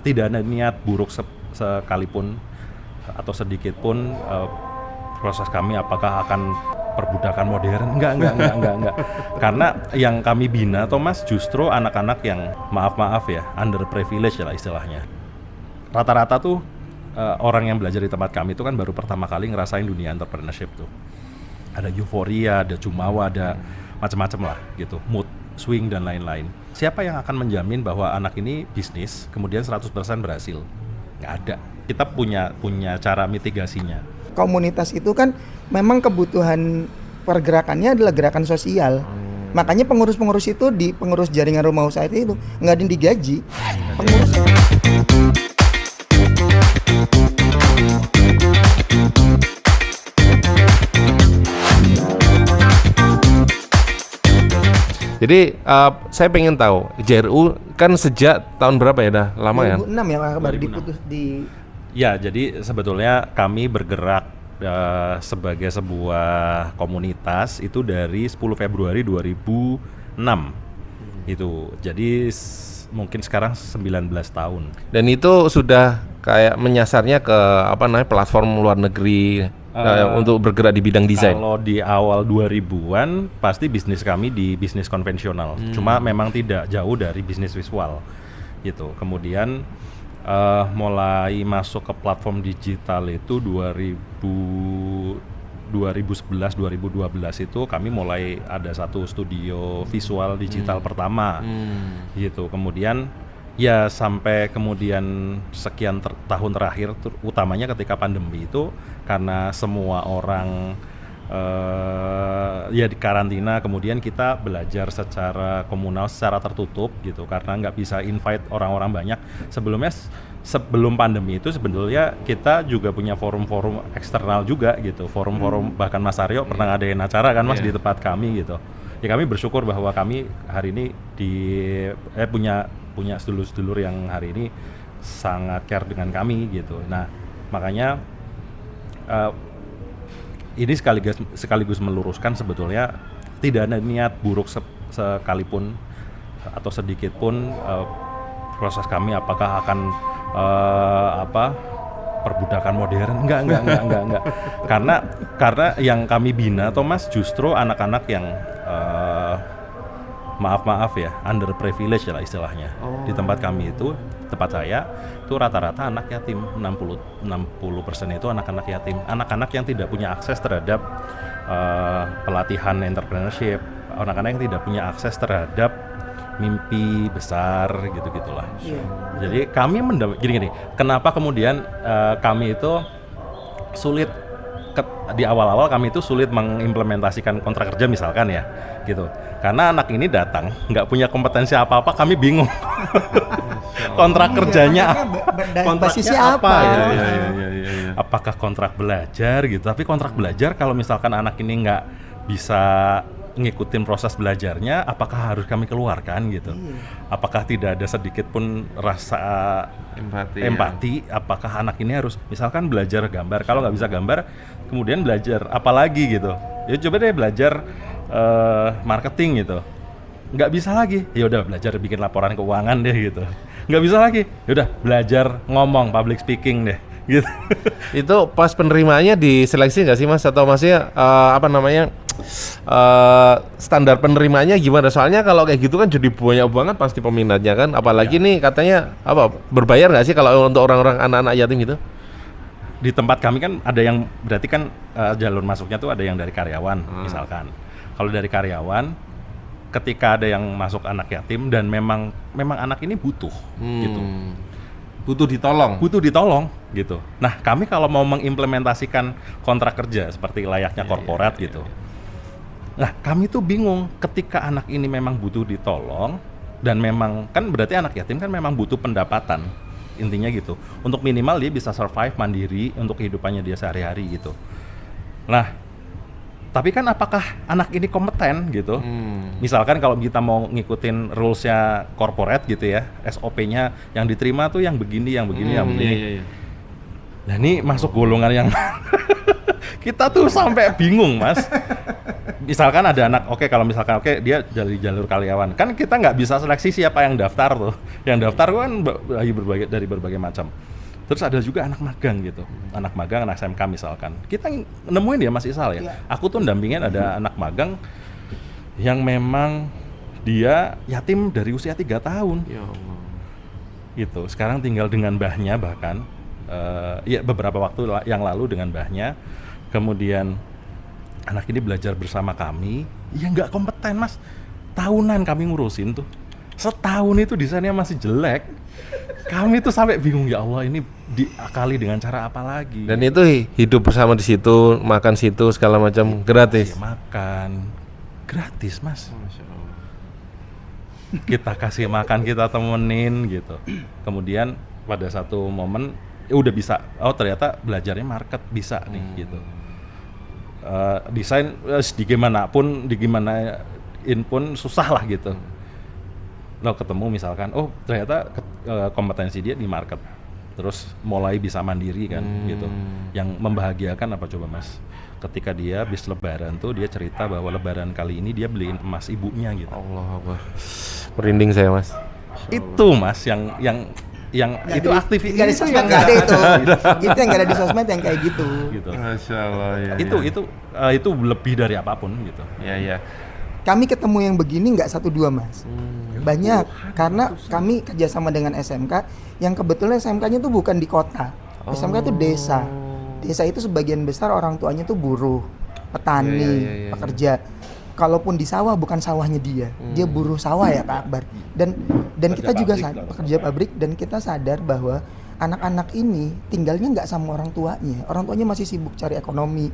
tidak ada niat buruk sekalipun atau sedikit pun proses kami apakah akan perbudakan modern, enggak. Karena yang kami bina Thomas justru anak-anak yang maaf ya underprivileged lah istilahnya. Rata-rata tuh orang yang belajar di tempat kami itu kan baru pertama kali ngerasain dunia entrepreneurship tuh. Ada euforia, ada jumawa, ada macam-macam lah gitu, mood swing dan lain-lain. Siapa yang akan menjamin bahwa anak ini bisnis kemudian 100% berhasil? Nggak ada. Kita punya cara mitigasinya. Komunitas itu kan memang kebutuhan pergerakannya adalah gerakan sosial. Makanya pengurus-pengurus itu di pengurus jaringan rumah usaha itu nggak ada yang digaji. Pengurus. Jadi saya pengen tahu JRU kan sejak tahun berapa ya, dah lama ya? 2006 ya baru diputus di. Ya, jadi sebetulnya kami bergerak sebagai sebuah komunitas itu dari 10 Februari 2006 itu. Jadi mungkin sekarang 19 tahun. Dan itu sudah kayak menyasarnya ke platform luar negeri untuk bergerak di bidang desain. Kalau di awal 2000-an pasti bisnis kami di bisnis konvensional. Cuma memang tidak jauh dari bisnis visual gitu. Kemudian mulai masuk ke platform digital itu 2011-2012 itu kami mulai ada satu studio visual digital pertama gitu. Kemudian ya sampai kemudian sekian tahun terakhir utamanya ketika pandemi itu karena semua orang ya di karantina, kemudian kita belajar secara komunal, secara tertutup gitu karena nggak bisa invite orang-orang banyak. Sebelum pandemi itu sebetulnya kita juga punya forum-forum eksternal juga gitu, forum-forum bahkan Mas Aryo pernah ngadain acara kan Mas di tempat kami gitu. Ya kami bersyukur bahwa kami hari ini punya sedulur-sedulur yang hari ini sangat care dengan kami gitu. Nah makanya ini sekaligus meluruskan sebetulnya tidak ada niat buruk sekalipun atau sedikit pun proses kami apakah akan perbudakan modern, enggak. Karena yang kami bina Thomas justru anak-anak yang maaf ya underprivileged lah istilahnya. Di tempat kami itu, tempat saya itu rata-rata anak yatim, 60% itu anak-anak yatim, anak-anak yang tidak punya akses terhadap pelatihan entrepreneurship, anak-anak yang tidak punya akses terhadap mimpi besar gitu-gitulah. Jadi kami gini, kenapa kemudian kami itu sulit di awal-awal kami itu sulit mengimplementasikan kontrak kerja misalkan ya gitu. Karena anak ini datang nggak punya kompetensi apa-apa, kami bingung. Kontrak kerjanya basisnya apa? Ya. Apakah kontrak belajar gitu? Tapi kontrak belajar kalau misalkan anak ini nggak bisa ngikutin proses belajarnya, apakah harus kami keluarkan gitu? Apakah tidak ada sedikit pun rasa empati? Apakah anak ini harus misalkan belajar gambar? Kalau nggak bisa gambar, kemudian belajar apa lagi gitu? Ya coba deh belajar marketing gitu. Nggak bisa lagi, ya udah belajar bikin laporan keuangan deh gitu. Nggak bisa lagi, ya udah belajar ngomong public speaking deh gitu. Itu pas penerimaannya diseleksi nggak sih Mas, atau maksudnya standar penerimanya gimana? Soalnya kalau kayak gitu kan jadi banyak banget pasti peminatnya kan, apalagi nih katanya berbayar nggak sih kalau untuk orang-orang anak-anak yatim gitu? Di tempat kami kan ada yang berarti kan jalur masuknya tuh ada yang dari karyawan misalkan. Kalau dari karyawan, ketika ada yang masuk anak yatim dan memang anak ini butuh gitu. Butuh ditolong gitu. Nah, kami kalau mau mengimplementasikan kontrak kerja seperti layaknya korporat gitu. Nah, kami tuh bingung ketika anak ini memang butuh ditolong dan memang kan berarti anak yatim kan memang butuh pendapatan. Intinya gitu. Untuk minimal dia bisa survive mandiri untuk kehidupannya dia sehari-hari gitu. Nah, tapi kan apakah anak ini kompeten gitu? Misalkan kalau kita mau ngikutin rules-nya corporate gitu ya, SOP-nya yang diterima tuh yang begini. Iya. Nah ini masuk golongan yang kita tuh sampai bingung Mas. misalkan ada anak, kalau misalkan dia dari jalur karyawan, kan kita nggak bisa seleksi siapa yang daftar tuh. Yang daftar kan dari berbagai macam. Terus ada juga anak magang gitu, anak magang, anak SMK misalkan. Kita nemuin ya Mas Isal ya. Aku tuh dampingin ada anak magang yang memang dia yatim dari usia 3 tahun. Ya Allah. Gitu. Sekarang tinggal dengan mbahnya bahkan. Ya beberapa waktu yang lalu dengan mbahnya. Kemudian anak ini belajar bersama kami. Ya nggak kompeten Mas. Tahunan kami ngurusin tuh. Setahun itu desainnya masih jelek. Kami tuh sampai bingung, ya Allah ini diakali dengan cara apa lagi? Dan itu hidup bersama di situ, makan situ segala macam gratis. Ya, makan gratis Mas. Kita kasih makan, kita temenin gitu. Kemudian pada satu momen udah bisa, ternyata belajarnya market bisa nih gitu. Desain digimanain pun susah lah gitu. Lo ketemu misalkan, ternyata kompetensi dia di market, terus mulai bisa mandiri kan gitu. Yang membahagiakan apa coba Mas? Ketika dia habis lebaran tuh dia cerita bahwa lebaran kali ini dia beliin emas ibunya gitu. Allah Allah, merinding saya Mas. Itu Mas yang itu aktivitas nggak di sosmed, nggak ada itu. Itu yang nggak ada di sosmed yang kayak gitu. Masya Allah ya. Itu lebih dari apapun gitu. Ya. Kami ketemu yang begini nggak 1-2 Mas, banyak, karena kami kerjasama dengan SMK yang kebetulan SMK-nya tuh bukan di kota, SMK itu desa. Desa itu sebagian besar orang tuanya tuh buruh, petani, pekerja. Kalaupun di sawah bukan sawahnya dia buruh sawah ya Kak Akbar. Dan kita juga pekerja pabrik, dan kita sadar bahwa anak-anak ini tinggalnya nggak sama orang tuanya masih sibuk cari ekonomi.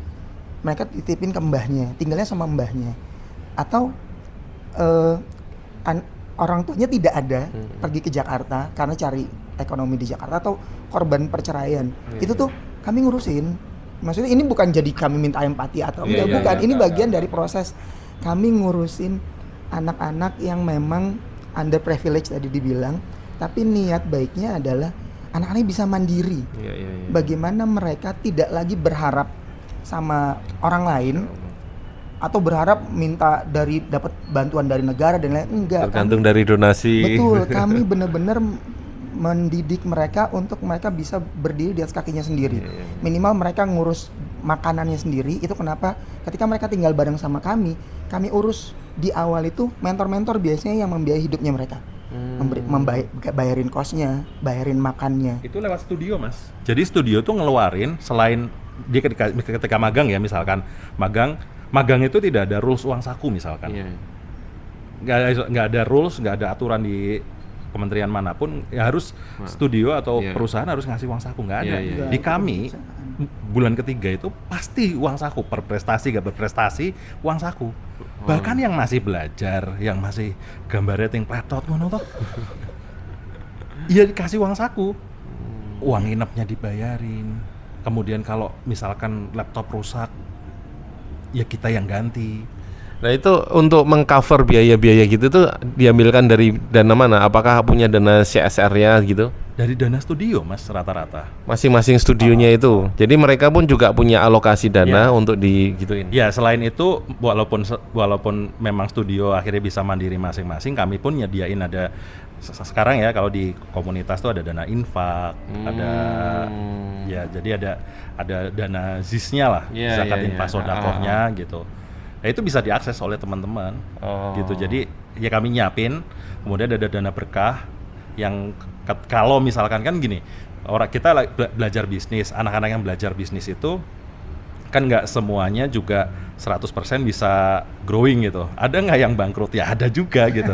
Mereka titipin ke mbahnya, tinggalnya sama mbahnya. Atau orang tuanya tidak ada, pergi ke Jakarta karena cari ekonomi di Jakarta, atau korban perceraian. Itu tuh kami ngurusin. Maksudnya ini bukan jadi kami minta empati atau bukan. Ini bagian dari proses kami ngurusin anak-anak yang memang underprivileged tadi dibilang, tapi niat baiknya adalah anak-anak bisa mandiri. Bagaimana mereka tidak lagi berharap sama orang lain, atau berharap minta dapat bantuan dari negara dan lain, enggak. Tergantung dari donasi. Betul, kami benar-benar mendidik mereka untuk mereka bisa berdiri di atas kakinya sendiri. Minimal mereka ngurus makanannya sendiri. Itu kenapa ketika mereka tinggal bareng sama kami urus di awal itu mentor-mentor biasanya yang membiayai hidupnya mereka. Bayarin kosnya, bayarin makannya. Itu lewat studio Mas. Jadi studio tuh ngeluarin, selain dia ketika magang ya, misalkan magang itu tidak ada rules uang saku misalkan. Nggak ada rules, nggak ada aturan di kementerian manapun ya harus studio atau perusahaan harus ngasih uang saku, nggak ada. Di kami bulan ketiga itu pasti uang saku, berprestasi gak berprestasi uang saku. Bahkan yang masih belajar, yang masih gambarnya ting pletot ngono toh, iya dikasih uang saku, uang nginepnya dibayarin. Kemudian kalau misalkan laptop rusak, ya kita yang ganti. Nah itu untuk mengcover biaya-biaya gitu tuh diambilkan dari dana mana? Apakah punya dana CSR-nya gitu? Dari dana studio Mas rata-rata. Masing-masing studionya itu. Jadi mereka pun juga punya alokasi dana untuk digituin. Ya selain itu walaupun memang studio akhirnya bisa mandiri masing-masing, kami pun nyediain ada sekarang ya kalau di komunitas tuh ada dana infak, ada ya jadi ada dana ZIS-nya lah, zakat infak sodakohnya gitu. Nah itu bisa diakses oleh teman-teman gitu. Jadi ya kami nyiapin, kemudian ada dana berkah yang kalau misalkan kan gini, orang kita belajar bisnis, anak-anak yang belajar bisnis itu kan nggak semuanya juga 100% bisa growing gitu. Ada nggak yang bangkrut? Ya ada juga gitu.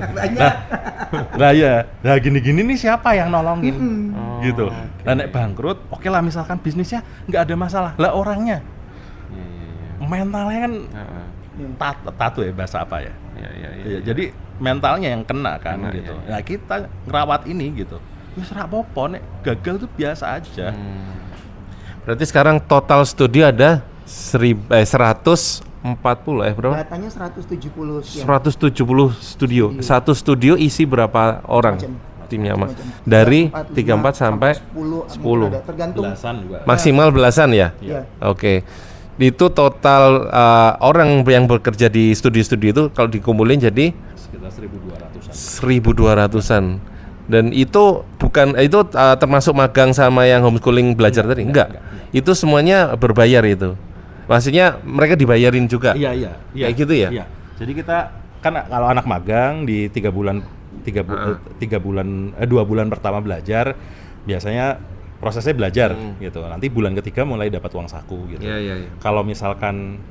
Nah gini-gini nih siapa yang nolongin gitu. Nah nek bangkrut, oke lah misalkan bisnisnya nggak ada masalah. Lah orangnya, mentalnya kan tato ya bahasa apa ya? Jadi mentalnya yang kena kan gitu. Nah kita ngerawat ini gitu. Wis ra apa-apa nek gagal tuh biasa aja. Berarti sekarang total studio ada 140 berapa? Datanya 170 sekian. 170 studio. Satu studio isi berapa orang? Timnya Mas. Dari 34 sampai 10. Tergantung Belasan juga. Maksimal belasan ya? Iya. Oke. itu total orang yang bekerja di studi-studi itu kalau dikumpulin jadi sekitar 1.200-an. 1.200-an. Dan itu bukan itu termasuk magang sama yang homeschooling belajar tadi? Enggak. Itu semuanya berbayar itu. Maksudnya mereka dibayarin juga. Iya. Kayak gitu ya? Iya. Jadi kita kan kalau anak magang di 2 bulan pertama belajar biasanya prosesnya belajar gitu. Nanti bulan ketiga mulai dapat uang saku gitu. Iya. Kalau misalkan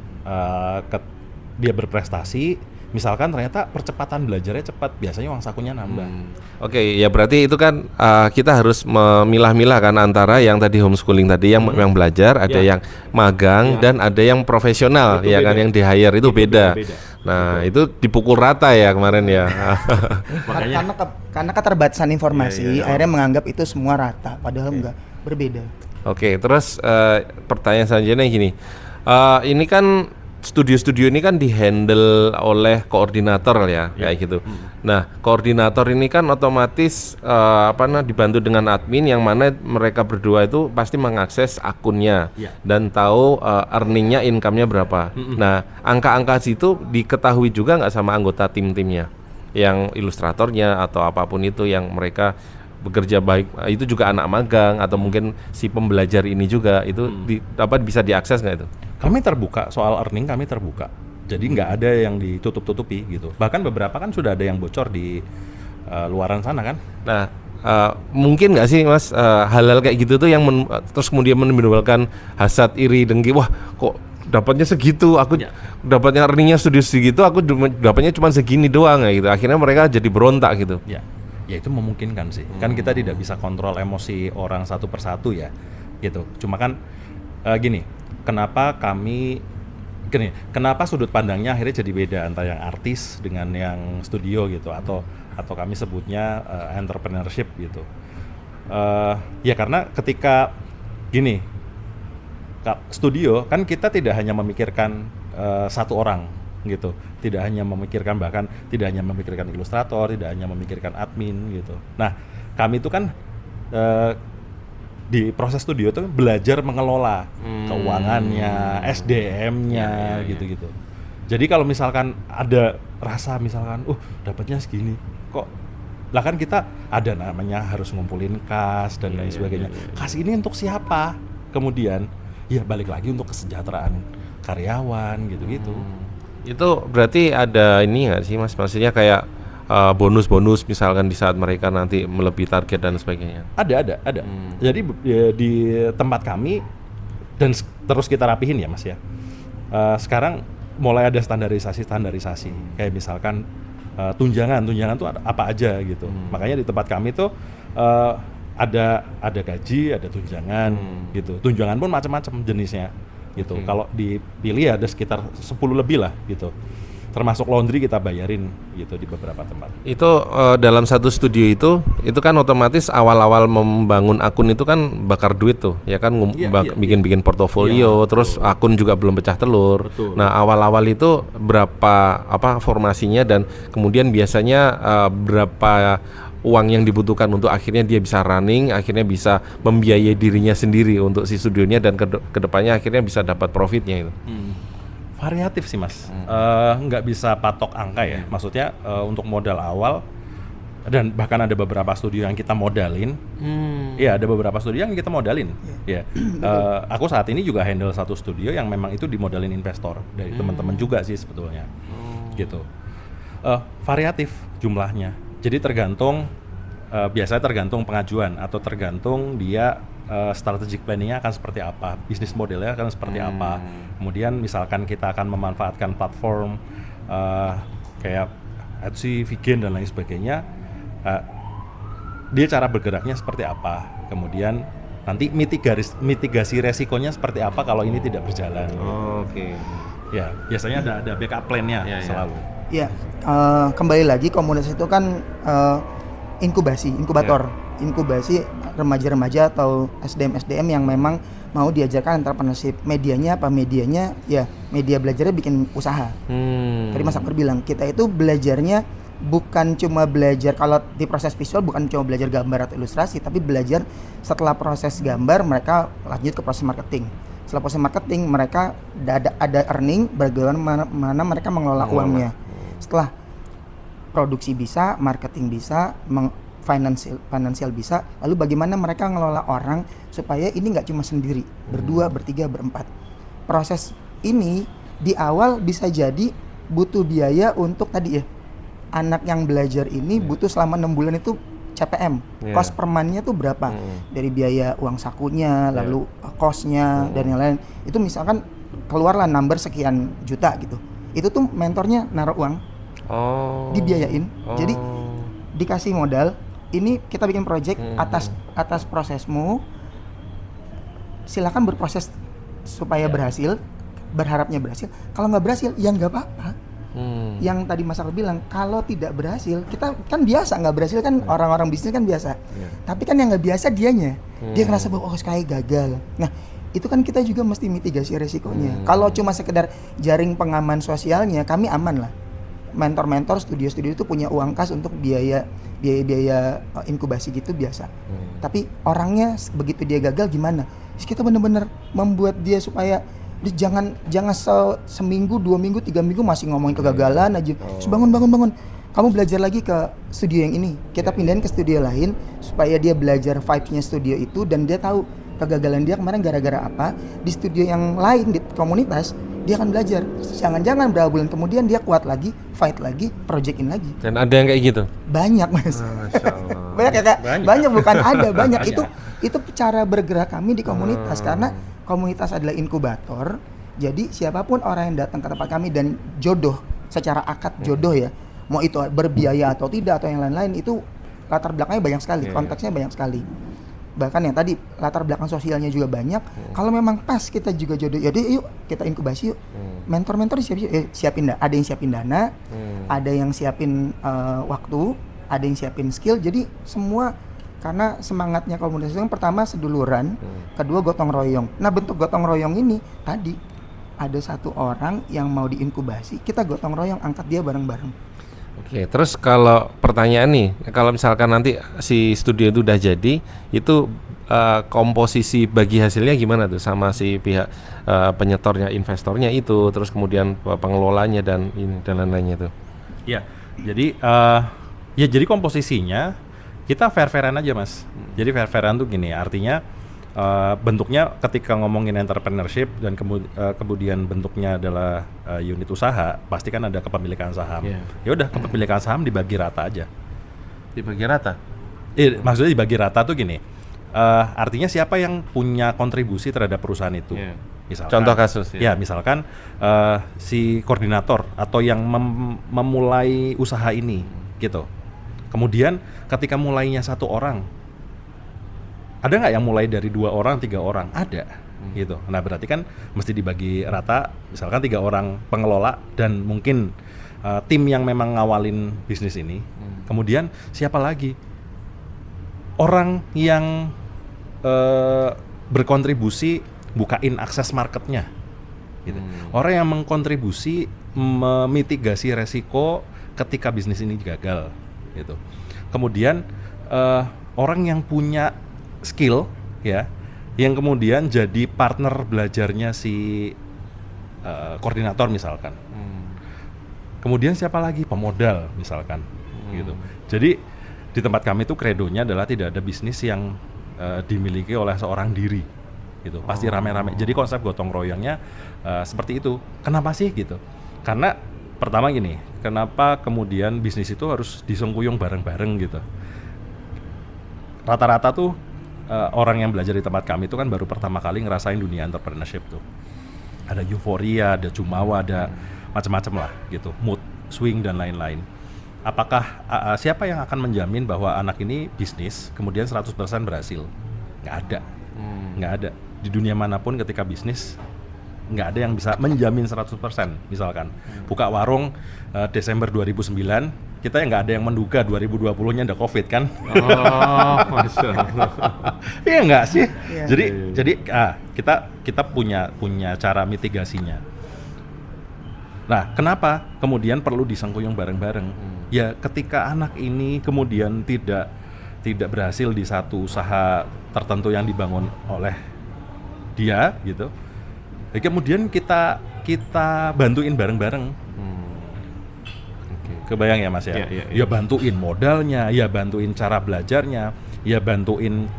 dia berprestasi, misalkan ternyata percepatan belajarnya cepat, biasanya uang sakunya nambah. Oke, ya berarti itu kan kita harus memilah-milah kan antara yang tadi homeschooling tadi yang belajar, ada yang magang dan ada yang profesional Itu ya kan beda. yang di hire itu beda. beda. Nah, itu dipukul rata ya kemarin ya. Karena keterbatasan informasi, akhirnya menganggap itu semua rata, padahal enggak, berbeda. Oke, terus pertanyaan selanjutnya gini. Ini kan studio-studio ini kan dihandle oleh koordinator ya, kayak gitu. Nah, koordinator ini kan otomatis dibantu dengan admin yang mana mereka berdua itu pasti mengakses akunnya dan tahu earningnya, income-nya berapa. Nah, angka-angka situ diketahui juga nggak sama anggota tim-timnya, yang ilustratornya atau apapun itu yang mereka bekerja baik, itu juga anak magang atau mungkin si pembelajar ini juga itu bisa diakses nggak itu? Kami terbuka soal earning, kami terbuka. Jadi nggak ada yang ditutup-tutupi gitu. Bahkan beberapa kan sudah ada yang bocor di luaran sana kan. Nah, mungkin nggak sih Mas hal-hal kayak gitu tuh yang terus kemudian menimbulkan hasad, iri, dengki. Wah, kok dapatnya segitu, aku dapatnya earningnya segitu, aku dapatnya cuma segini doang ya gitu. Akhirnya mereka jadi berontak gitu. Ya itu memungkinkan sih. Kan kita tidak bisa kontrol emosi orang satu persatu ya, gitu. Cuma kan kenapa sudut pandangnya akhirnya jadi beda antara yang artis dengan yang studio gitu, atau kami sebutnya entrepreneurship gitu. Ya karena ketika studio kan kita tidak hanya memikirkan satu orang gitu, tidak hanya memikirkan ilustrator, tidak hanya memikirkan admin gitu. Nah, kami itu kan di proses studio itu belajar mengelola keuangannya, SDM-nya gitu-gitu. Jadi kalau misalkan ada rasa misalkan dapatnya segini, kok lah kan kita ada namanya harus ngumpulin kas dan lain sebagainya. Kas ini untuk siapa? Kemudian ya balik lagi untuk kesejahteraan karyawan gitu-gitu. Itu berarti ada ini nggak sih Mas? Maksudnya kayak bonus-bonus misalkan di saat mereka nanti melebihi target dan sebagainya? Ada. Jadi di tempat kami dan terus kita rapihin ya Mas ya. Sekarang mulai ada standarisasi. Kayak misalkan tunjangan tuh apa aja gitu. Makanya di tempat kami tuh ada gaji, ada tunjangan gitu. Tunjangan pun macam-macam jenisnya gitu. Kalau dipilih ada sekitar 10 lebih lah gitu. Termasuk laundry kita bayarin gitu di beberapa tempat. Itu dalam satu studio itu kan otomatis awal-awal membangun akun itu kan bakar duit tuh, ya kan bikin portofolio, terus akun juga belum pecah telur. Betul. Nah, awal-awal itu berapa formasinya dan kemudian biasanya berapa uang yang dibutuhkan untuk akhirnya dia bisa running, akhirnya bisa membiayai dirinya sendiri untuk si studionya dan kedepannya akhirnya bisa dapat profitnya itu. Variatif sih Mas, nggak bisa patok angka ya. Maksudnya untuk modal awal dan bahkan ada beberapa studio yang kita modalin. Iya, ada beberapa studio yang kita modalin. Ya, aku saat ini juga handle satu studio yang memang itu dimodalin investor dari teman-teman juga sih sebetulnya. Gitu. Variatif jumlahnya. Jadi biasanya tergantung pengajuan atau tergantung dia strategic planning-nya akan seperti apa, bisnis modelnya akan seperti apa. Kemudian misalkan kita akan memanfaatkan platform kayak Etsy, Vegan dan lain sebagainya, dia cara bergeraknya seperti apa. Kemudian nanti mitigasi resikonya seperti apa kalau ini tidak berjalan. Oke. Ya, biasanya ada backup plan-nya selalu. Ya, kembali lagi komunitas itu kan inkubator. Inkubasi remaja-remaja atau SDM yang memang mau diajarkan entrepreneurship. Medianya ya media belajarnya bikin usaha. Tadi Mas Akbar bilang kita itu belajarnya bukan cuma belajar, kalau di proses visual bukan cuma belajar gambar atau ilustrasi, tapi belajar setelah proses gambar mereka lanjut ke proses marketing. Setelah proses marketing, mereka ada earning, bagaimana mereka mengelola uangnya. Setelah produksi bisa, marketing bisa, financial bisa, lalu bagaimana mereka mengelola orang supaya ini nggak cuma sendiri, berdua, bertiga, berempat. Proses ini di awal bisa jadi butuh biaya untuk tadi ya, anak yang belajar ini butuh selama 6 bulan itu CPM, cost per month-nya tuh berapa, dari biaya uang sakunya, lalu cost-nya dan yang lain. Itu misalkan keluarlah number sekian juta gitu, itu tuh mentornya naruh uang, dibiayain, jadi dikasih modal. Ini kita bikin project atas prosesmu, silakan berproses supaya berhasil, berharapnya berhasil. Kalau nggak berhasil, ya nggak apa-apa. Yang tadi Mas Akmal bilang, kalau tidak berhasil, kita kan biasa nggak berhasil kan, orang-orang bisnis kan biasa. Tapi kan yang nggak biasa dianya, dia ngerasa bahwa kayak gagal. Nah, itu kan kita juga mesti mitigasi resikonya. Kalau cuma sekedar jaring pengaman sosialnya, kami aman lah. Mentor-mentor studio-studio itu punya uang kas untuk biaya inkubasi gitu biasa. Tapi orangnya begitu dia gagal gimana? Terus kita benar-benar membuat dia supaya jangan seminggu, 2 minggu, 3 minggu masih ngomongin kegagalan aja. Terus bangun. Kamu belajar lagi ke studio yang ini. Kita pindahin ke studio lain supaya dia belajar vibes-nya studio itu dan dia tahu kegagalan dia kemarin gara-gara apa. Di studio yang lain di komunitas dia akan belajar. Jangan-jangan berapa bulan kemudian dia kuat lagi, fight lagi, projectin lagi. Dan ada yang kayak gitu? Banyak, Mas. Masya Allah. Banyak ya, Kak? Banyak bukan ada, banyak. Itu cara bergerak kami di komunitas karena komunitas adalah inkubator. Jadi siapapun orang yang datang ke tempat kami dan jodoh, secara akad jodoh ya, mau itu berbiaya atau tidak atau yang lain-lain, itu latar belakangnya banyak sekali, konteksnya banyak sekali. Bahkan yang tadi latar belakang sosialnya juga banyak. Kalau memang pas kita juga jodoh, jadi yuk kita inkubasi yuk. Mentor-mentor siapin ada yang siapin dana, ada yang siapin waktu, ada yang siapin skill. Jadi semua, karena semangatnya komunitas yang pertama seduluran, kedua gotong royong. Nah, bentuk gotong royong ini tadi ada satu orang yang mau diinkubasi, kita gotong royong angkat dia bareng-bareng. Oke, terus kalau pertanyaan nih, kalau misalkan nanti si studio itu udah jadi, itu komposisi bagi hasilnya gimana tuh sama si pihak penyetornya, investornya itu, terus kemudian pengelolanya dan lain-lainnya itu? Ya, jadi komposisinya kita fair-fairan aja, Mas. Jadi fair-fairan tuh gini, artinya bentuknya ketika ngomongin entrepreneurship dan kemudian bentuknya adalah unit usaha, pasti kan ada kepemilikan saham. Ya udah, kepemilikan saham dibagi rata aja. Dibagi rata? Maksudnya dibagi rata tuh gini, artinya siapa yang punya kontribusi terhadap perusahaan itu. Misalkan, contoh kasus ya misalkan si koordinator atau yang memulai usaha ini gitu. Kemudian ketika mulainya 1 orang, ada nggak yang mulai dari 2 orang, 3 orang? Ada, gitu. Nah berarti kan mesti dibagi rata, misalkan 3 orang pengelola dan mungkin tim yang memang ngawalin bisnis ini. Kemudian siapa lagi? Orang yang berkontribusi bukain akses marketnya, gitu. Orang yang mengkontribusi memitigasi resiko ketika bisnis ini gagal, gitu. Kemudian orang yang punya skill ya, yang kemudian jadi partner belajarnya si koordinator misalkan. Kemudian siapa lagi? Pemodal misalkan, gitu. Jadi di tempat kami itu kredonya adalah tidak ada bisnis yang dimiliki oleh seorang diri, gitu. Pasti rame-rame. Jadi konsep gotong royongnya seperti itu. Kenapa sih gitu? Karena pertama gini, kenapa kemudian bisnis itu harus disengkuyung bareng-bareng gitu? Rata-rata tuh orang yang belajar di tempat kami itu kan baru pertama kali ngerasain dunia entrepreneurship tuh. Ada euforia, ada jumawa, ada macam-macam lah gitu, mood swing dan lain-lain. Apakah siapa yang akan menjamin bahwa anak ini bisnis kemudian 100% berhasil? Nggak ada. Nggak ada. Di dunia manapun ketika bisnis nggak ada yang bisa menjamin 100%. Misalkan buka warung Desember 2009, kita nggak ada yang menduga 2020-nya ada COVID kan? Oh, Masya Allah. Iya nggak sih? Iya. Jadi kita punya cara mitigasinya. Nah, kenapa kemudian perlu disengkuyung bareng-bareng? Ya, ketika anak ini kemudian tidak berhasil di satu usaha tertentu yang dibangun oleh dia, gitu, Kemudian kita bantuin bareng-bareng. Kebayang ya Mas ya? Ya bantuin modalnya, ya bantuin cara belajarnya, ya bantuin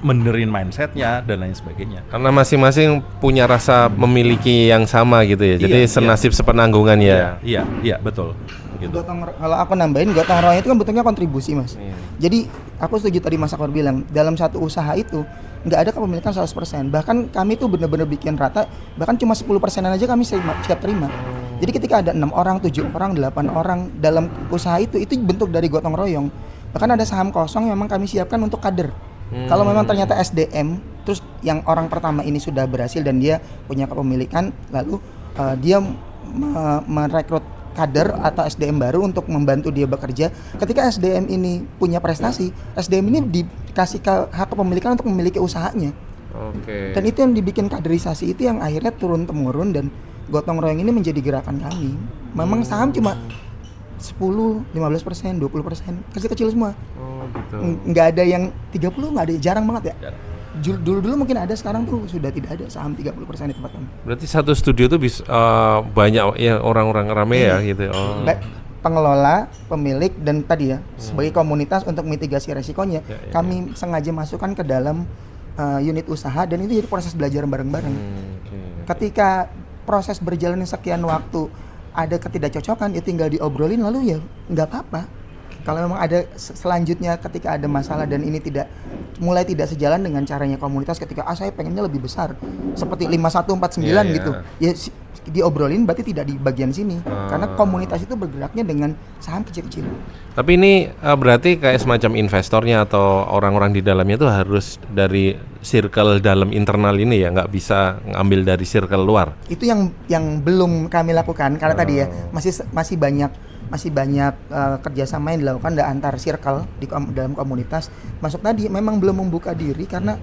benerin mindsetnya dan lain sebagainya. Karena masing-masing punya rasa memiliki yang sama gitu ya. Jadi senasib sepenanggungan ya. Iya, betul. Gitu. Kalau aku nambahin, gotong royong itu kan bentuknya kontribusi Mas. Jadi aku setuju tadi Mas Akbar bilang, dalam satu usaha itu nggak ada kepemilikan 100%. Bahkan kami tuh benar-benar bikin rata, bahkan cuma 10%-an aja kami siap terima. Jadi ketika ada 6 orang, 7 orang, 8 orang dalam usaha itu bentuk dari gotong royong. Bahkan ada saham kosong yang memang kami siapkan untuk kader. Kalau memang ternyata SDM, terus yang orang pertama ini sudah berhasil dan dia punya kepemilikan, lalu dia merekrut kader atau SDM baru untuk membantu dia bekerja. Ketika SDM ini punya prestasi, SDM ini dikasih hak kepemilikan untuk memiliki usahanya. Dan itu yang dibikin kaderisasi itu yang akhirnya turun-temurun, dan gotong royong ini menjadi gerakan kami. Memang saham cuma 10, 15%, 20%, kecil-kecil semua. Gitu. Nggak ada yang 30, nggak ada, jarang banget ya. Dulu mungkin ada, sekarang tuh sudah tidak ada saham 30% di tempat kami. Berarti satu studio tuh bisa banyak ya orang-orang rame ya gitu. Pengelola, pemilik, dan tadi ya sebagai komunitas untuk mitigasi resikonya, kami sengaja masukkan ke dalam unit usaha, dan itu jadi proses belajar bareng-bareng. Ketika proses berjalan sekian waktu ada ketidakcocokan, ya tinggal diobrolin, lalu ya nggak apa-apa. Kalau memang ada selanjutnya ketika ada masalah dan ini mulai tidak sejalan dengan caranya komunitas, ketika saya pengennya lebih besar seperti 5149 gitu, ya diobrolin, berarti tidak di bagian sini, karena komunitas itu bergeraknya dengan saham kecil-kecil. Tapi ini berarti kayak semacam investornya atau orang-orang di dalamnya itu harus dari circle dalam internal ini ya, nggak bisa ngambil dari circle luar. Itu yang belum kami lakukan, karena tadi ya masih banyak kerjasama yang dilakukan antar circle dalam komunitas. Masuk tadi memang belum membuka diri karena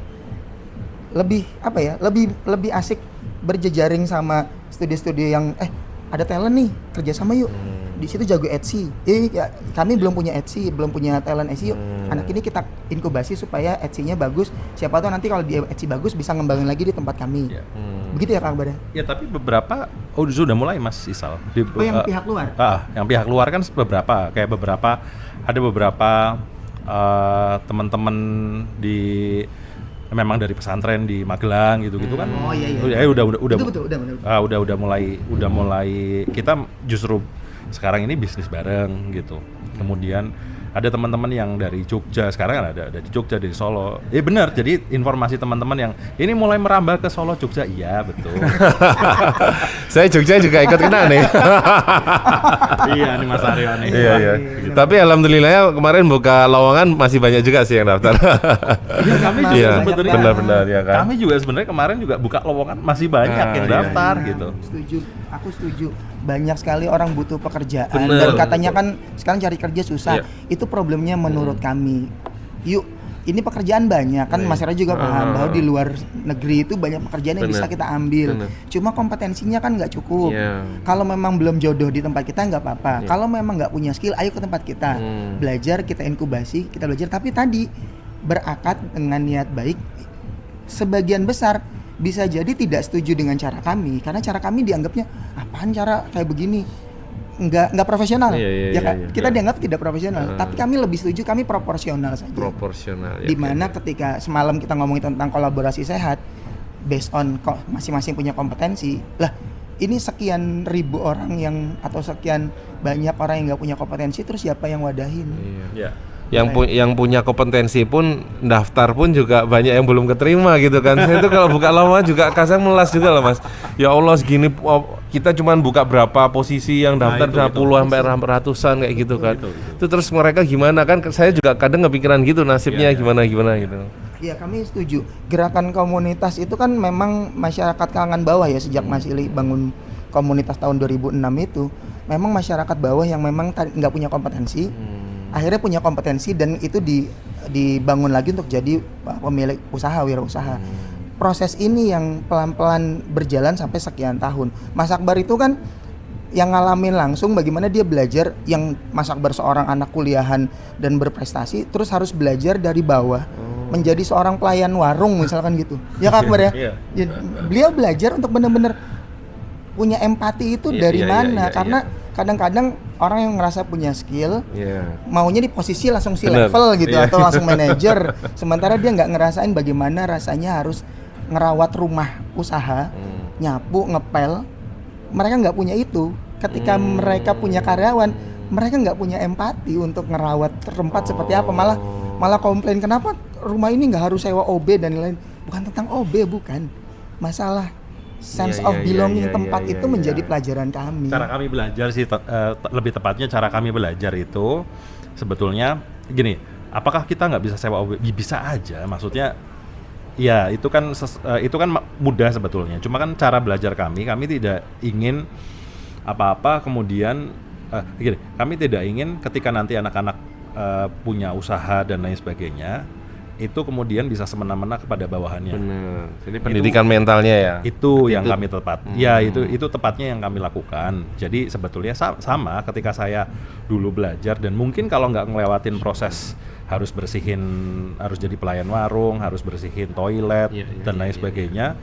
lebih asik berjejaring sama studio-studio yang ada talent nih, kerjasama yuk. Di situ jago Etsy. Kami belum punya Etsy, belum punya talent Etsy yuk. Anak ini kita inkubasi supaya Etsy-nya bagus. Siapa tahu nanti kalau dia Etsy bagus bisa ngembangin lagi di tempat kami. Begitu ya Kang Bada? Ya, tapi beberapa sudah mulai Mas Isal. Yang pihak luar? Yang pihak luar kan ada beberapa teman-teman memang dari pesantren di Magelang gitu-gitu kan. Oh iya. Udah mulai kita justru sekarang ini bisnis bareng gitu. Kemudian ada teman-teman yang dari Jogja, sekarang ada di Jogja, dari Solo. Benar, jadi informasi teman-teman yang ini mulai merambah ke Solo, Jogja, iya betul. Saya Jogja juga ikut kena nih. Iya nih Mas Aryo nih. Iya. Tapi alhamdulillah kemarin buka lowongan masih banyak juga sih yang daftar. Kami juga sebetulnya benar ya kan. Kami juga sebenarnya kemarin juga buka lowongan masih banyak yang daftar gitu. Aku setuju. Banyak sekali orang butuh pekerjaan. Dan katanya kan sekarang cari kerja susah. Itu problemnya menurut kami. Yuk, ini pekerjaan banyak kan, Mas Ra juga paham bahwa di luar negeri itu banyak pekerjaan yang bisa kita ambil. Cuma kompetensinya kan nggak cukup. Kalau memang belum jodoh di tempat kita nggak apa-apa. Kalau memang nggak punya skill, ayo ke tempat kita. Belajar, kita inkubasi, kita belajar. Tapi tadi berakad dengan niat baik, sebagian besar bisa jadi tidak setuju dengan cara kami, karena cara kami dianggapnya apaan cara kayak begini, nggak profesional. Kita dianggap tidak profesional, tapi kami lebih setuju, kami proporsional saja. Dimana ketika semalam kita ngomongin tentang kolaborasi sehat based on masing-masing punya kompetensi, lah ini sekian ribu orang atau sekian banyak orang yang nggak punya kompetensi, terus siapa yang wadahin? Yang punya kompetensi pun daftar pun juga banyak yang belum keterima gitu kan. Saya itu kalau buka lowongan juga kadang melas juga loh Mas. Ya Allah, segini kita cuma buka berapa posisi yang daftar, puluhan sampai ratusan kayak gitu kan. Itu terus mereka gimana kan? Saya juga kadang kepikiran gitu nasibnya gimana gitu. Iya, kami setuju. Gerakan komunitas itu kan memang masyarakat kalangan bawah ya, sejak Mas Ili bangun komunitas tahun 2006 itu memang masyarakat bawah yang memang nggak punya kompetensi. Akhirnya punya kompetensi dan itu dibangun lagi untuk jadi pemilik usaha, wirausaha. Proses ini yang pelan-pelan berjalan sampai sekian tahun. Mas Akbar itu kan yang ngalamin langsung bagaimana dia belajar, yang Mas Akbar seorang anak kuliahan dan berprestasi, terus harus belajar dari bawah. menjadi seorang pelayan warung misalkan gitu. Ya Kak Akbar ya. Iya. Ya, beliau belajar untuk benar-benar punya empati itu dari mana? Karena kadang-kadang orang yang ngerasa punya skill, maunya di posisi langsung level gitu atau langsung manajer, sementara dia nggak ngerasain bagaimana rasanya harus ngerawat rumah usaha, nyapu, ngepel. Mereka nggak punya itu. Ketika mereka punya karyawan, mereka nggak punya empati untuk ngerawat tempat seperti apa. Malah komplain, kenapa rumah ini nggak harus sewa OB dan lain-lain. Bukan tentang OB, bukan. Masalah sense of belonging tempat itu menjadi pelajaran kami. Cara kami belajar sih, lebih tepatnya cara kami belajar itu sebetulnya gini, apakah kita nggak bisa sewa OB? Bisa aja, maksudnya ya itu kan mudah sebetulnya. Cuma kan cara belajar kami tidak ingin apa-apa kemudian gini, kami tidak ingin ketika nanti anak-anak punya usaha dan lain sebagainya itu kemudian bisa semena-mena kepada bawahannya. Benar. Jadi pendidikan mentalnya ya. Itu yang kami ya itu tepatnya yang kami lakukan. Jadi sebetulnya sama ketika saya dulu belajar, dan mungkin kalau nggak ngelewatin proses harus jadi pelayan warung, harus bersihin toilet dan lain sebagainya,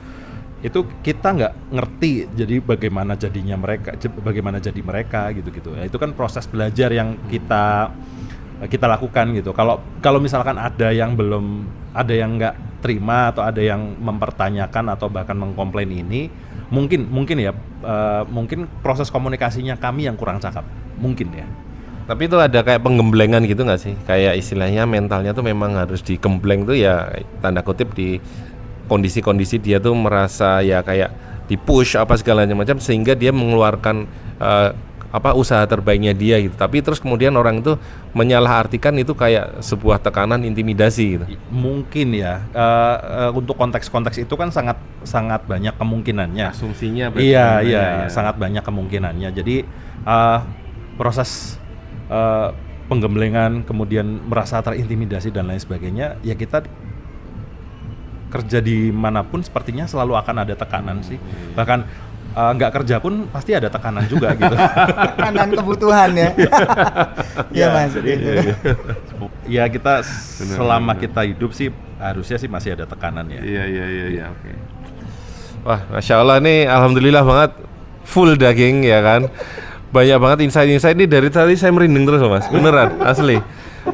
itu kita nggak ngerti jadi bagaimana jadi mereka gitu. Ya, itu kan proses belajar yang kita lakukan gitu. Kalau misalkan ada yang nggak terima atau ada yang mempertanyakan atau bahkan mengkomplain ini, mungkin proses komunikasinya kami yang kurang cakap, mungkin ya. Tapi itu ada kayak penggemblengan gitu nggak sih? Kayak istilahnya mentalnya tuh memang harus digembleng tuh ya, tanda kutip, di kondisi-kondisi dia tuh merasa ya kayak di push apa segala macam sehingga dia mengeluarkan usaha terbaiknya dia gitu. Tapi terus kemudian orang itu menyalahartikan itu kayak sebuah tekanan intimidasi gitu. Mungkin ya, untuk konteks-konteks itu kan sangat banyak kemungkinannya. Asumsinya Iya, sangat banyak kemungkinannya. Jadi proses penggemblengan kemudian merasa terintimidasi dan lain sebagainya, ya kita kerja di manapun sepertinya selalu akan ada tekanan sih. Bahkan nggak kerja pun pasti ada tekanan juga gitu. Tekanan kebutuhan ya. Iya Mas. Jadi, ya kita selama kita hidup sih harusnya sih masih ada tekanan ya. Iya, oke. Wah, Masya Allah nih, alhamdulillah banget, full daging ya kan. Banyak banget insight-insight ini, dari tadi saya merinding terus loh Mas, beneran, asli.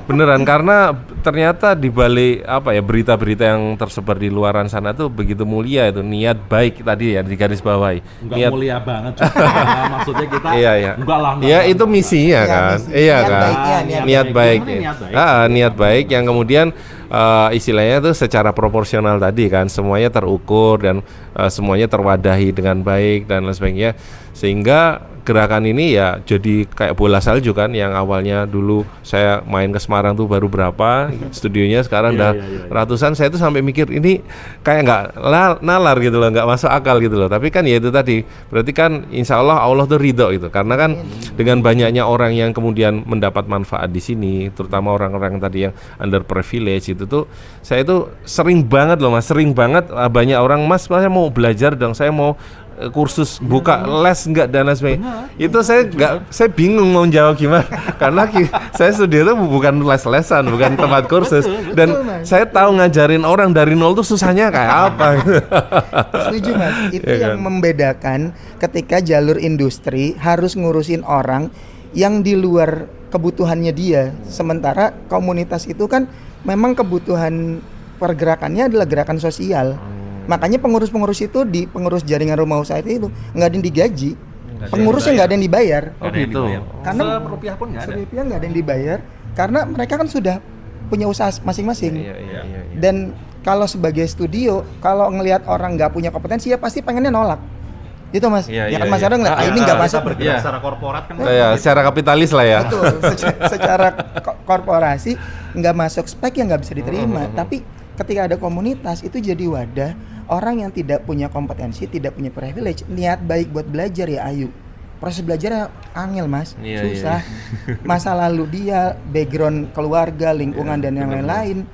Beneran, karena ternyata di balik berita-berita yang tersebar di luaran sana tuh begitu mulia itu niat baik tadi ya, di garis bawahi. Enggak mulia banget juga. Maksudnya kita enggak lah. Iya, itu misinya kan. Iya kan. Niat baik. Niat baik yang kemudian istilahnya tuh secara proporsional tadi kan, semuanya terukur dan semuanya terwadahi dengan baik dan lain sebagainya, sehingga gerakan ini ya jadi kayak bola salju kan, yang awalnya dulu saya main ke Semarang tuh baru berapa studionya, sekarang udah ratusan. Saya tuh sampai mikir ini kayak nggak nalar gitu loh, nggak masuk akal gitu loh. Tapi kan ya itu tadi, berarti kan insya Allah tuh ridho gitu, karena kan dengan banyaknya orang yang kemudian mendapat manfaat di sini, terutama orang-orang tadi yang underprivileged itu tuh, saya tuh sering banget loh Mas, banyak orang, Mas saya mau belajar dong, saya mau kursus buka les enggak dan lain sebagainya. Itu saya bingung mau jawab gimana karena saya studio itu bukan les-lesan, bukan tempat kursus, dan saya tahu ngajarin orang dari nol tuh susahnya kayak apa. Setuju Mas, itu yang membedakan ketika jalur industri harus ngurusin orang yang di luar kebutuhannya dia, sementara komunitas itu kan memang kebutuhan pergerakannya adalah gerakan sosial. Makanya pengurus-pengurus itu di pengurus jaringan rumah usaha itu nggak ada yang digaji, pengurusnya nggak ada yang dibayar. Gitu. Karena serupiah pun nggak ada. Serupiah nggak ada yang dibayar, karena mereka kan sudah punya usaha masing-masing. Iya. Dan kalau sebagai studio, kalau ngelihat orang nggak punya kompetensi ya pasti pengennya nolak. Itu Mas. Ya kan Mas Ado ngeliat ini nggak masuk. Bergerak secara korporat kan. Secara kapitalis lah ya. Betul. Secara korporasi nggak masuk spek yang nggak bisa diterima. Tapi ketika ada komunitas itu jadi wadah orang yang tidak punya kompetensi, tidak punya privilege, niat baik buat belajar ya ayo. Proses belajarnya angel Mas, susah. Masa lalu dia, background keluarga, lingkungan dan yang lain-lain,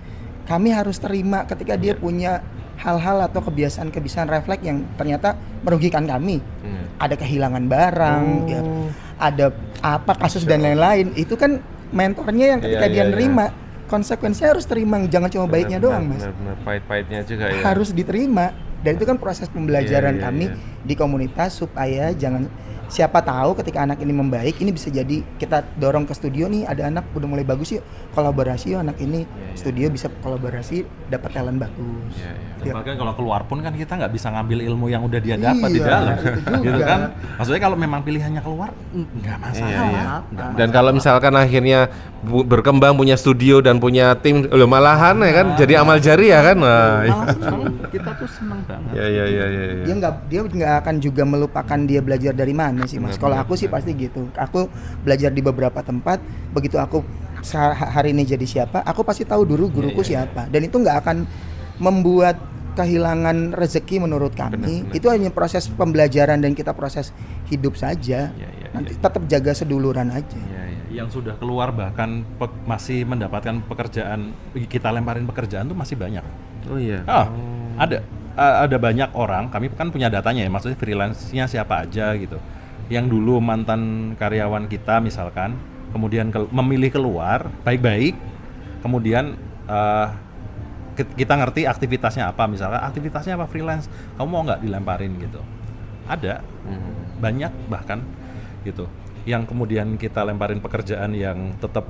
kami harus terima ketika dia punya hal-hal atau kebiasaan refleks yang ternyata merugikan kami. Ada kehilangan barang, ya, ada kasus dan lain-lain. Itu kan mentornya yang ketika dia nerima konsekuensinya harus terima, jangan cuma baiknya doang Mas. Benar, pahit-pahitnya juga ya. Harus diterima. Dan itu kan proses pembelajaran Iya, iya, kami iya. di komunitas supaya jangan, siapa tahu ketika anak ini membaik, ini bisa jadi kita dorong ke studio nih, ada anak udah mulai bagus yuk, kolaborasi yuk anak ini, studio bisa kolaborasi dapat talent bagus. Dan bahkan kalau keluar pun kan kita nggak bisa ngambil ilmu yang udah dia dapat di Iya, dalam, itu juga. gitu kan? Maksudnya kalau memang pilihannya keluar, nggak masalah. Iya, iya. Nggak Dan kalau misalkan akhirnya berkembang punya studio dan punya tim, malahan ya kan jadi amal jariah kan. Nah, kita tuh seneng banget. ya. Dia nggak akan juga melupakan dia belajar dari mana sih Mas. Kalau aku sih pasti gitu. Aku belajar di beberapa tempat, begitu aku hari ini jadi siapa, aku pasti tahu dulu guruku siapa. Dan itu nggak akan membuat kehilangan rezeki menurut kami. Benar. Itu hanya proses pembelajaran dan kita proses hidup saja. Nanti tetap jaga seduluran aja. Yang sudah keluar bahkan masih mendapatkan pekerjaan, kita lemparin pekerjaan tuh masih banyak. Oh iya. Ada banyak orang, kami kan punya datanya ya, maksudnya freelance-nya siapa aja gitu. Yang dulu mantan karyawan kita misalkan, kemudian memilih keluar baik-baik, kemudian kita ngerti aktivitasnya apa, misalkan aktivitasnya apa freelance, kamu mau nggak dilemparin gitu. Ada, banyak bahkan gitu. Yang kemudian kita lemparin pekerjaan yang tetap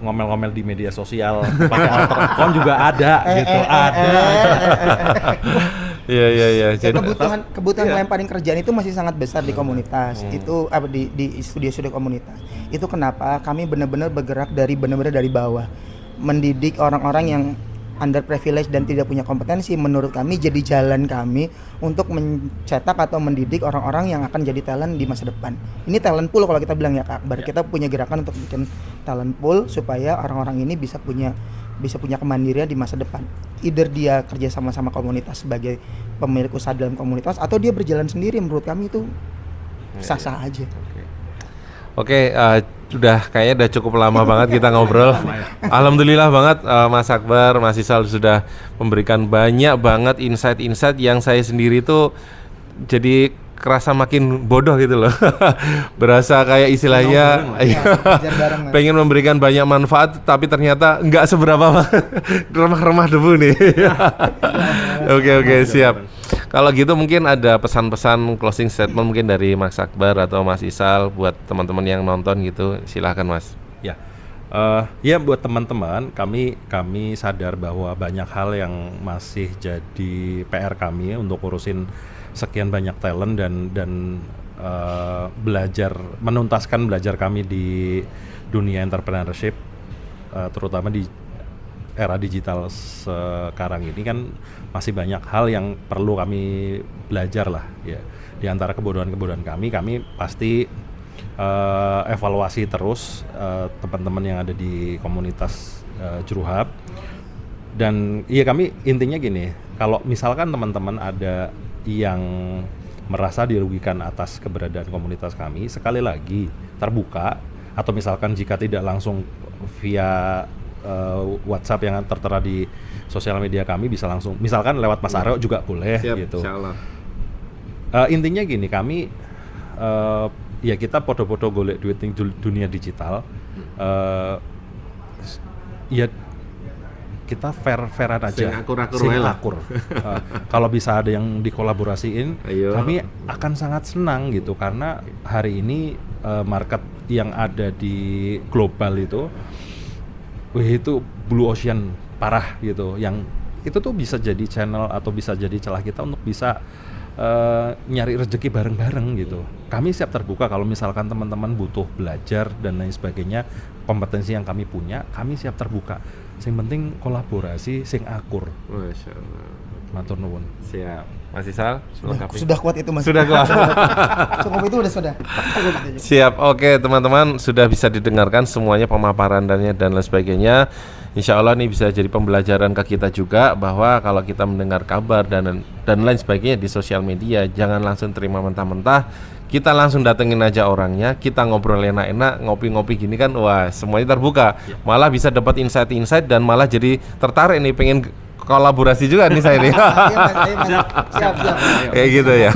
ngomel-ngomel di media sosial pakai alter account juga ada gitu, ada. Iya. Ya, kebutuhan lemparin kerjaan itu masih sangat besar di komunitas. Itu di studio-studio komunitas. Itu kenapa kami benar-benar bergerak dari bawah, mendidik orang-orang yang underprivileged dan tidak punya kompetensi. Menurut kami jadi jalan kami untuk mencetak atau mendidik orang-orang yang akan jadi talent di masa depan. Ini talent pool kalau kita bilang ya Kak Akbar. Kita punya gerakan untuk bikin talent pool supaya orang-orang ini bisa punya kemandirian di masa depan. Either dia kerja sama-sama komunitas sebagai pemilik usaha dalam komunitas, atau dia berjalan sendiri. Menurut kami itu sah-sah aja. Oke, kayaknya udah cukup lama banget kita ngobrol. Alhamdulillah banget Mas Akbar, Mas Isal sudah memberikan banyak banget insight-insight yang saya sendiri tuh jadi kerasa makin bodoh gitu loh. Berasa kayak istilahnya pengen memberikan banyak manfaat tapi ternyata nggak seberapa remah-remah debu nih. Oke, siap. Kalau gitu mungkin ada pesan-pesan closing statement mungkin dari Mas Akbar atau Mas Isal buat teman-teman yang nonton gitu. Silahkan Mas. Ya buat teman-teman, kami sadar bahwa banyak hal yang masih jadi PR kami untuk urusin sekian banyak talent dan menuntaskan belajar kami di dunia entrepreneurship, terutama di era digital sekarang ini kan masih banyak hal yang perlu kami belajar lah ya. Di antara kebodohan-kebodohan kami pasti evaluasi terus teman-teman yang ada di komunitas Juruhub. Dan iya, kami intinya gini, kalau misalkan teman-teman ada yang merasa dirugikan atas keberadaan komunitas kami, sekali lagi terbuka, atau misalkan jika tidak langsung via WhatsApp yang tertera di sosial media kami, bisa langsung misalkan lewat Mas Aryo juga boleh. Siap, gitu. Insyaallah. Intinya gini, kami ya kita podo-podo golek duit di dunia digital. Ya kita fair-fairan aja, sing akur. Kalau bisa ada yang dikolaborasiin, kami akan sangat senang gitu, karena hari ini market yang ada di global itu blue ocean parah gitu, yang itu tuh bisa jadi channel atau bisa jadi celah kita untuk bisa nyari rezeki bareng-bareng gitu. Kami siap terbuka kalau misalkan teman-teman butuh belajar dan lain sebagainya, kompetensi yang kami punya, kami siap terbuka. Sing penting kolaborasi sing akur. Masyaallah. Matur nuwun. Siap. Mas Isal, sudah kuat itu Mas. Sudah kuat. Cukup itu sudah. Siap. Oke, teman-teman, sudah bisa didengarkan semuanya pemaparan dan lain sebagainya. Insya Allah ini bisa jadi pembelajaran ke kita juga, bahwa kalau kita mendengar kabar dan lain sebagainya di sosial media, jangan langsung terima mentah-mentah. Kita langsung datengin aja orangnya, kita ngobrol enak-enak, ngopi-ngopi gini kan, wah semuanya terbuka. Malah bisa dapat insight-insight dan malah jadi tertarik nih pengen kolaborasi juga nih saya nih. Ayo, Mas. Siap. Kayak gitu ya.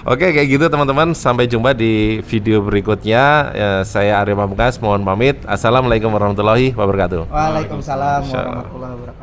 Oke, kayak gitu teman-teman. Sampai jumpa di video berikutnya. Ya, saya Arya Pamungkas, mohon pamit. Assalamualaikum warahmatullahi wabarakatuh. Waalaikumsalam warahmatullahi wabarakatuh.